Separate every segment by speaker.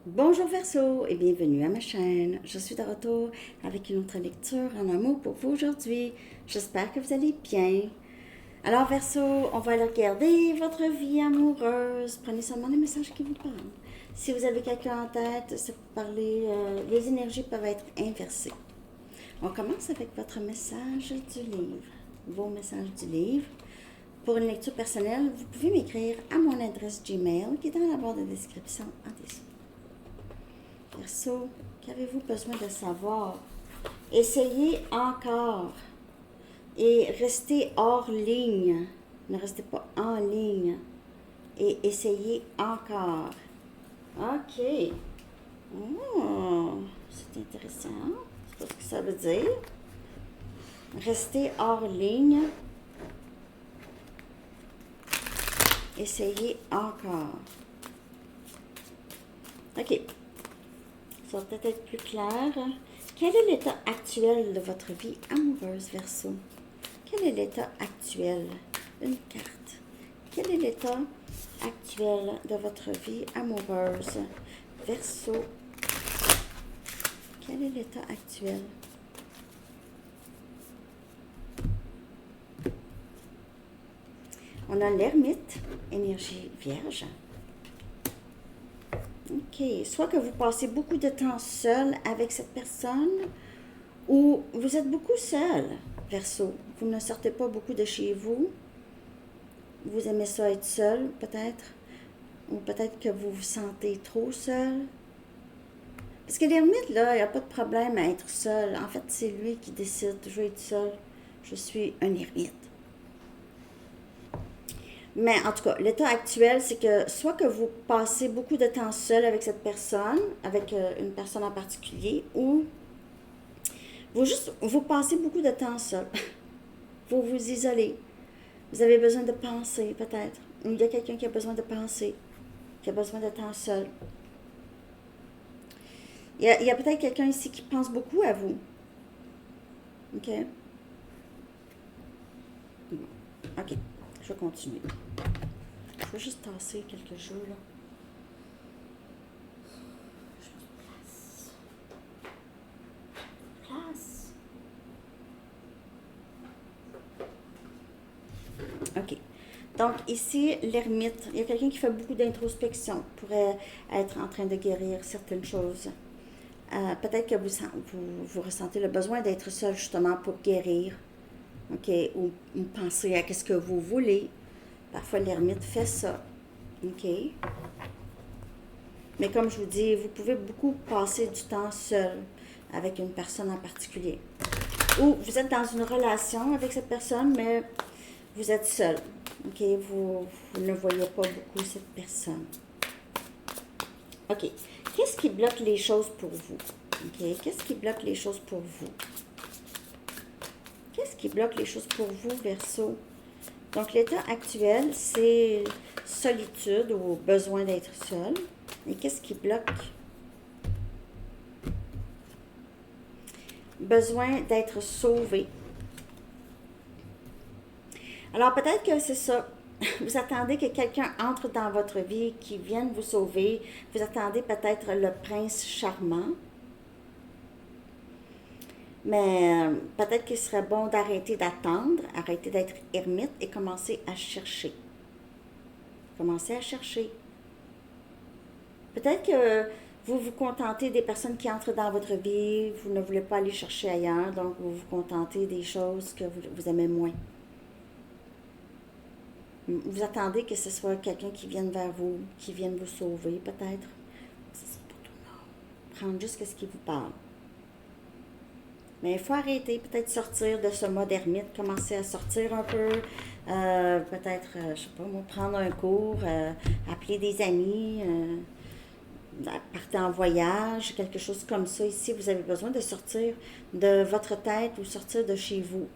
Speaker 1: Bonjour Verseau et bienvenue à ma chaîne. Je suis de retour avec une autre lecture en amour pour vous aujourd'hui. J'espère que vous allez bien. Alors Verseau, on va aller regarder votre vie amoureuse. Prenez seulement les messages qui vous parlent. Si vous avez quelqu'un en tête, c'est pour parler, les énergies peuvent être inversées. On commence avec votre message du livre. Vos messages du livre. Pour une lecture personnelle, vous pouvez m'écrire à mon adresse Gmail qui est dans la barre de description en dessous. Verseau, qu'avez-vous besoin de savoir? Essayez encore et restez hors ligne. Ne restez pas en ligne. Et essayez encore. OK. Oh, c'est intéressant. Je sais pas ce que ça veut dire. Restez hors ligne. Essayez encore. OK. Ça va peut-être être plus clair. Quel est l'état actuel de votre vie amoureuse, Verseau? Quel est l'état actuel? Une carte. Quel est l'état actuel de votre vie amoureuse, Verseau? Quel est l'état actuel? On a l'ermite, énergie vierge. OK. Soit que vous passez beaucoup de temps seul avec cette personne ou vous êtes beaucoup seul, Verseau. Vous ne sortez pas beaucoup de chez vous. Vous aimez ça être seul, peut-être. Ou peut-être que vous vous sentez trop seul. Parce que l'ermite, là, il n'y a pas de problème à être seul. En fait, c'est lui qui décide. Je veux être seul. Je suis un ermite. Mais en tout cas, l'état actuel, c'est que soit que vous passez beaucoup de temps seul avec cette personne, avec une personne en particulier, ou vous passez beaucoup de temps seul. Vous vous isolez. Vous avez besoin de penser, peut-être. Il y a quelqu'un qui a besoin de penser, qui a besoin de temps seul. Il y a peut-être quelqu'un ici qui pense beaucoup à vous. OK? OK. Je vais continuer. Je vais juste tasser quelques jeux, là. Place. OK. Donc, ici, l'ermite, il y a quelqu'un qui fait beaucoup d'introspection, pourrait être en train de guérir certaines choses. Peut-être que vous ressentez le besoin d'être seul justement pour guérir, OK, ou penser à ce que vous voulez. Parfois, l'ermite fait ça, OK. Mais comme je vous dis, vous pouvez beaucoup passer du temps seul avec une personne en particulier. Ou vous êtes dans une relation avec cette personne, mais vous êtes seul, OK. Vous ne voyez pas beaucoup cette personne. OK. Qu'est-ce qui bloque les choses pour vous? OK. Qu'est-ce qui bloque les choses pour vous? Qu'est-ce qui bloque les choses pour vous, Verseau? Donc, l'état actuel, c'est solitude ou besoin d'être seul. Et qu'est-ce qui bloque? Besoin d'être sauvé. Alors, peut-être que c'est ça. Vous attendez que quelqu'un entre dans votre vie, qui vienne vous sauver. Vous attendez peut-être le prince charmant. Mais peut-être qu'il serait bon d'arrêter d'attendre, arrêter d'être ermite et commencer à chercher. Commencez à chercher. Peut-être que vous vous contentez des personnes qui entrent dans votre vie, vous ne voulez pas aller chercher ailleurs, donc vous vous contentez des choses que vous aimez moins. Vous attendez que ce soit quelqu'un qui vienne vers vous, qui vienne vous sauver, peut-être. C'est pas tout le monde. Prendre juste ce qui vous parle. Mais il faut arrêter, peut-être sortir de ce mode ermite, commencer à sortir un peu, peut-être, je sais pas moi, prendre un cours, appeler des amis, partir en voyage, quelque chose comme ça. Ici, vous avez besoin de sortir de votre tête ou sortir de chez vous.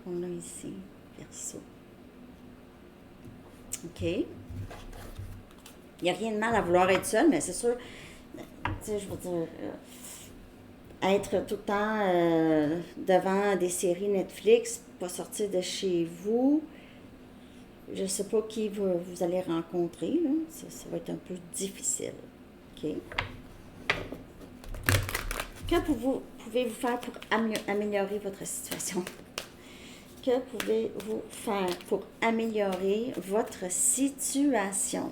Speaker 1: On a ici, Verseau. OK. Il n'y a rien de mal à vouloir être seul, mais c'est sûr, tu sais, je veux dire, être tout le temps devant des séries Netflix, pas sortir de chez vous. Je ne sais pas qui vous allez rencontrer, là. Ça va être un peu difficile. OK. Que pouvez-vous faire pour améliorer votre situation? Que pouvez-vous faire pour améliorer votre situation?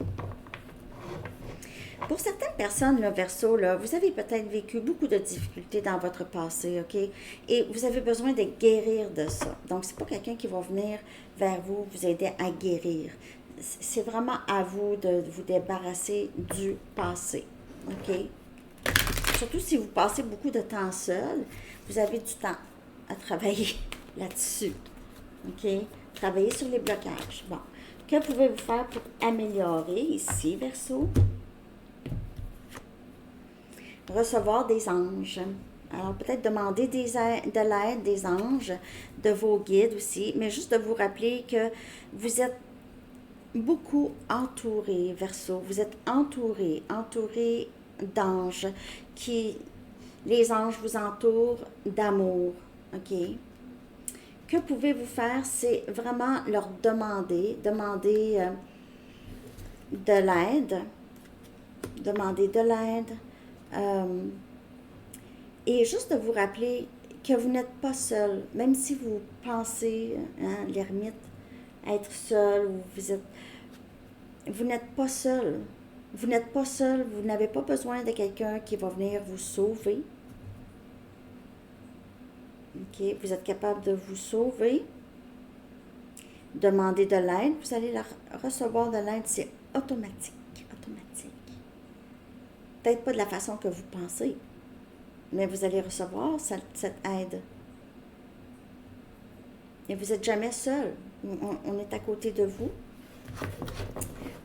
Speaker 1: Pour certaines personnes, le Verseau, là, vous avez peut-être vécu beaucoup de difficultés dans votre passé, OK? Et vous avez besoin de guérir de ça. Donc, c'est pas quelqu'un qui va venir vers vous, vous aider à guérir. C'est vraiment à vous de vous débarrasser du passé, OK? Surtout si vous passez beaucoup de temps seul, vous avez du temps à travailler là-dessus, OK? Travailler sur les blocages. Bon. Que pouvez-vous faire pour améliorer ici, Verseau? Recevoir des anges. Alors, peut-être demander de l'aide des anges, de vos guides aussi, mais juste de vous rappeler que vous êtes beaucoup entouré, Verseau. Vous êtes entouré d'anges les anges vous entourent d'amour, OK? Que pouvez-vous faire? C'est vraiment leur demander de l'aide, et juste de vous rappeler que vous n'êtes pas seul, même si vous pensez, hein, l'ermite, être seul, ou vous n'êtes pas seul. Vous n'êtes pas seul, vous n'avez pas besoin de quelqu'un qui va venir vous sauver. OK, vous êtes capable de vous sauver. Demandez de l'aide, vous allez recevoir de l'aide, c'est automatique. Peut-être pas de la façon que vous pensez, mais vous allez recevoir cette aide. Et vous n'êtes jamais seul. On est à côté de vous.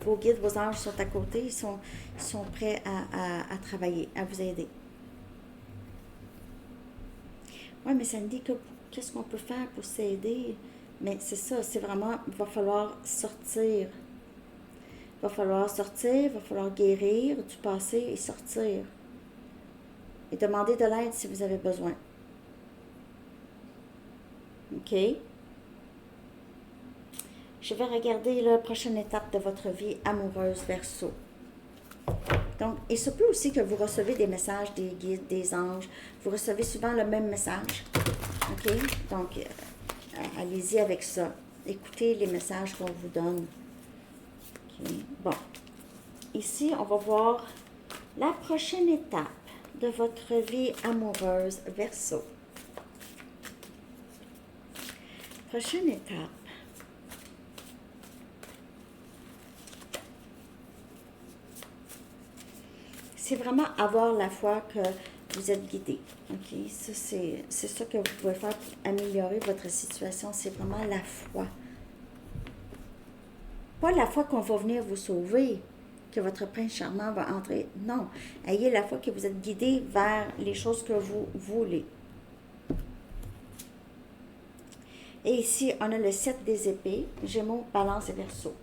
Speaker 1: Vos guides, vos anges sont à côté, ils sont prêts à travailler, à vous aider. Oui, mais ça me dit qu'est-ce qu'on peut faire pour s'aider? Mais c'est ça, c'est vraiment, il va falloir sortir. Il va falloir guérir du passé et sortir. Et demander de l'aide si vous avez besoin. OK? Je vais regarder la prochaine étape de votre vie amoureuse, Verseau. Donc, il se peut aussi que vous recevez des messages des guides, des anges. Vous recevez souvent le même message. OK? Donc, allez-y avec ça. Écoutez les messages qu'on vous donne. OK? Bon. Ici, on va voir la prochaine étape de votre vie amoureuse, Verseau. Prochaine étape. C'est vraiment avoir la foi que vous êtes guidé. OK? Ça, c'est ça que vous pouvez faire pour améliorer votre situation. C'est vraiment la foi. Pas la foi qu'on va venir vous sauver, que votre prince charmant va entrer. Non. Ayez la foi que vous êtes guidé vers les choses que vous voulez. Et ici, on a le 7 des épées, Gémeaux, Balance et Verseau.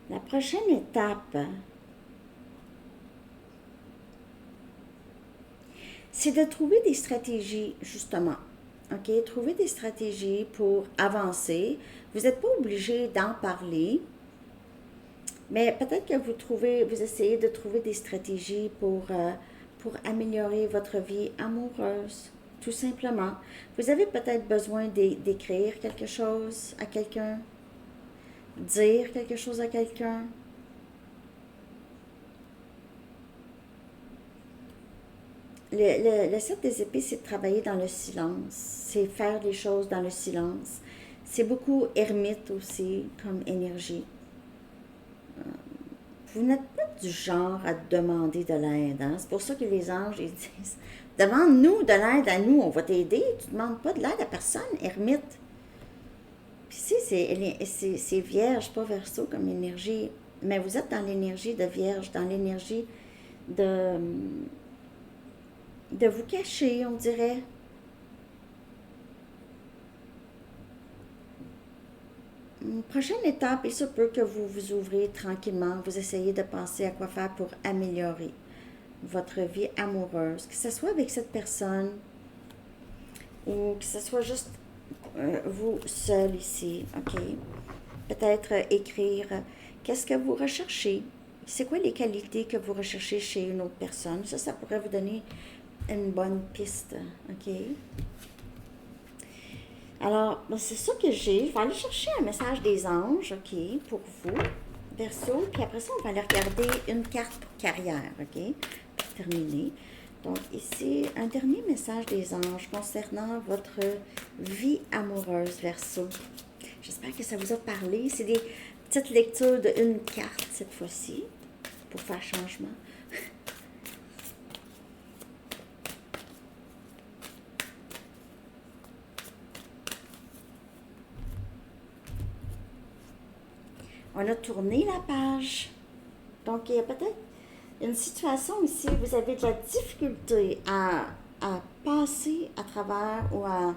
Speaker 1: La prochaine étape, c'est de trouver des stratégies, justement. OK? Trouver des stratégies pour avancer. Vous n'êtes pas obligé d'en parler, mais peut-être que vous essayez de trouver des stratégies pour améliorer votre vie amoureuse, tout simplement. Vous avez peut-être besoin d'écrire quelque chose à quelqu'un, dire quelque chose à quelqu'un. Le 7 des épées, c'est de travailler dans le silence. C'est faire les choses dans le silence. C'est beaucoup ermite aussi comme énergie. Vous n'êtes pas du genre à demander de l'aide. Hein? C'est pour ça que les anges ils disent « Demande-nous de l'aide à nous, on va t'aider. Tu ne demandes pas de l'aide à personne, ermite. » Puis ici, c'est vierge, pas Verseau comme énergie. Mais vous êtes dans l'énergie de vierge, dans l'énergie de vous cacher, on dirait. Une prochaine étape, il se peut que vous vous ouvrez tranquillement, vous essayez de penser à quoi faire pour améliorer votre vie amoureuse, que ce soit avec cette personne ou que ce soit juste vous seul ici, OK? Peut-être écrire qu'est-ce que vous recherchez. C'est quoi les qualités que vous recherchez chez une autre personne? Ça pourrait vous donner une bonne piste, OK? Alors, c'est ça que j'ai. Je vais aller chercher un message des anges, OK, pour vous, Verseau. Puis après ça, on va aller regarder une carte pour carrière, OK, pour terminer. Donc, ici, un dernier message des anges concernant votre vie amoureuse, Verseau. J'espère que ça vous a parlé. C'est des petites lectures d'une carte cette fois-ci, pour faire changement. On a tourné la page. Donc, il y a peut-être une situation ici où vous avez de la difficulté à passer à travers ou à...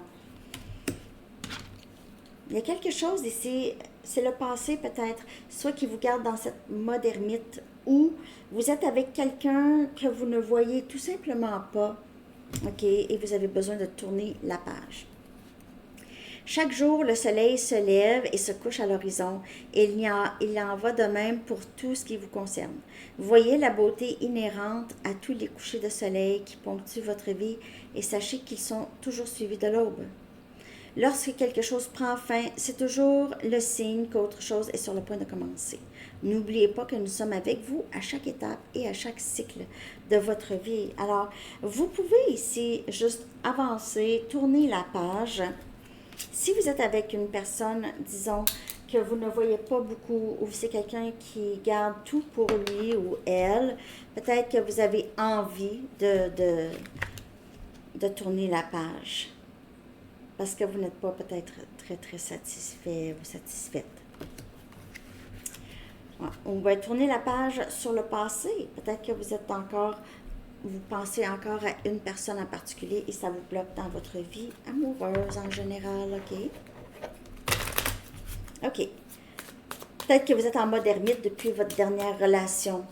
Speaker 1: Il y a quelque chose ici, c'est le passé peut-être, soit qui vous garde dans cette mode ermite ou vous êtes avec quelqu'un que vous ne voyez tout simplement pas, OK, et vous avez besoin de tourner la page. Chaque jour, le soleil se lève et se couche à l'horizon. Il en va de même pour tout ce qui vous concerne. Voyez la beauté inhérente à tous les couchers de soleil qui ponctuent votre vie et sachez qu'ils sont toujours suivis de l'aube. Lorsque quelque chose prend fin, c'est toujours le signe qu'autre chose est sur le point de commencer. N'oubliez pas que nous sommes avec vous à chaque étape et à chaque cycle de votre vie. Alors, vous pouvez ici juste avancer, tourner la page. Si vous êtes avec une personne, disons, que vous ne voyez pas beaucoup, ou c'est quelqu'un qui garde tout pour lui ou elle, peut-être que vous avez envie de tourner la page. Parce que vous n'êtes pas peut-être très, très satisfait ou satisfaite. Ouais. On va tourner la page sur le passé. Peut-être que vous pensez encore à une personne en particulier et ça vous bloque dans votre vie amoureuse en général, OK? OK. Peut-être que vous êtes en mode ermite depuis votre dernière relation.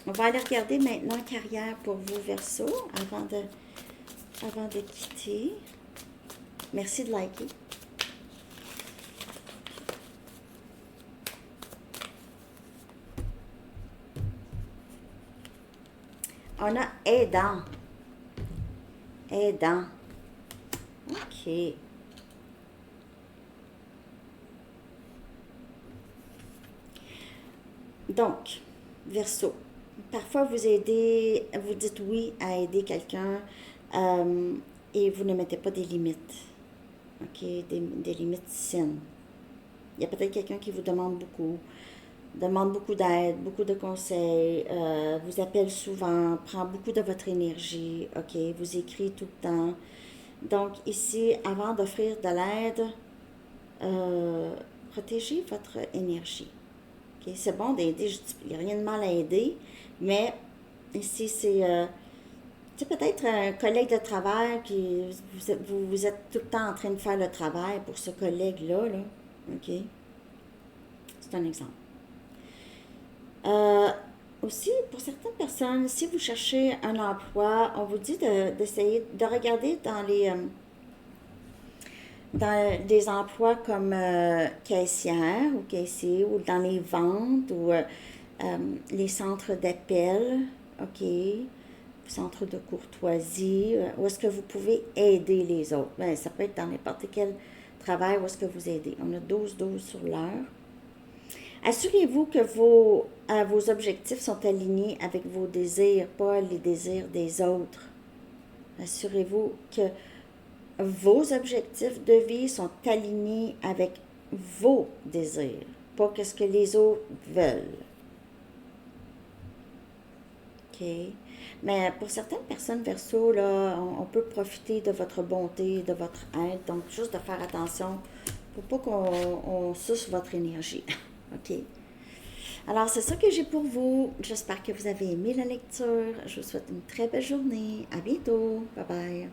Speaker 1: On va aller regarder maintenant carrière pour vous, Verseau, avant de quitter. Merci de liker. On a aidant. Aidant. OK. Donc, Verseau, parfois vous dites oui à aider quelqu'un et vous ne mettez pas des limites. OK, des limites saines. Il y a peut-être quelqu'un qui vous demande beaucoup d'aide, beaucoup de conseils, vous appelle souvent, prend beaucoup de votre énergie, OK, vous écrit tout le temps. Donc ici, avant d'offrir de l'aide, protégez votre énergie. OK, c'est bon d'aider, il n'y a rien de mal à aider, mais ici, c'est peut-être un collègue de travail qui vous êtes tout le temps en train de faire le travail pour ce collègue-là, là. OK? C'est un exemple. Aussi, pour certaines personnes, si vous cherchez un emploi, on vous dit d'essayer de regarder dans des emplois comme caissière ou caissier ou dans les ventes ou les centres d'appel, OK, centres de courtoisie, où est-ce que vous pouvez aider les autres. Bien, ça peut être dans n'importe quel travail où est-ce que vous aidez. On a 12 sur l'heure. Assurez-vous que vos objectifs sont alignés avec vos désirs, pas les désirs des autres. Assurez-vous que vos objectifs de vie sont alignés avec vos désirs, pas ce que les autres veulent. OK? Mais pour certaines personnes, Verseau, là, on peut profiter de votre bonté, de votre aide. Donc, juste de faire attention pour pas qu'on suce votre énergie. OK? Alors, c'est ça que j'ai pour vous. J'espère que vous avez aimé la lecture. Je vous souhaite une très belle journée. À bientôt. Bye bye.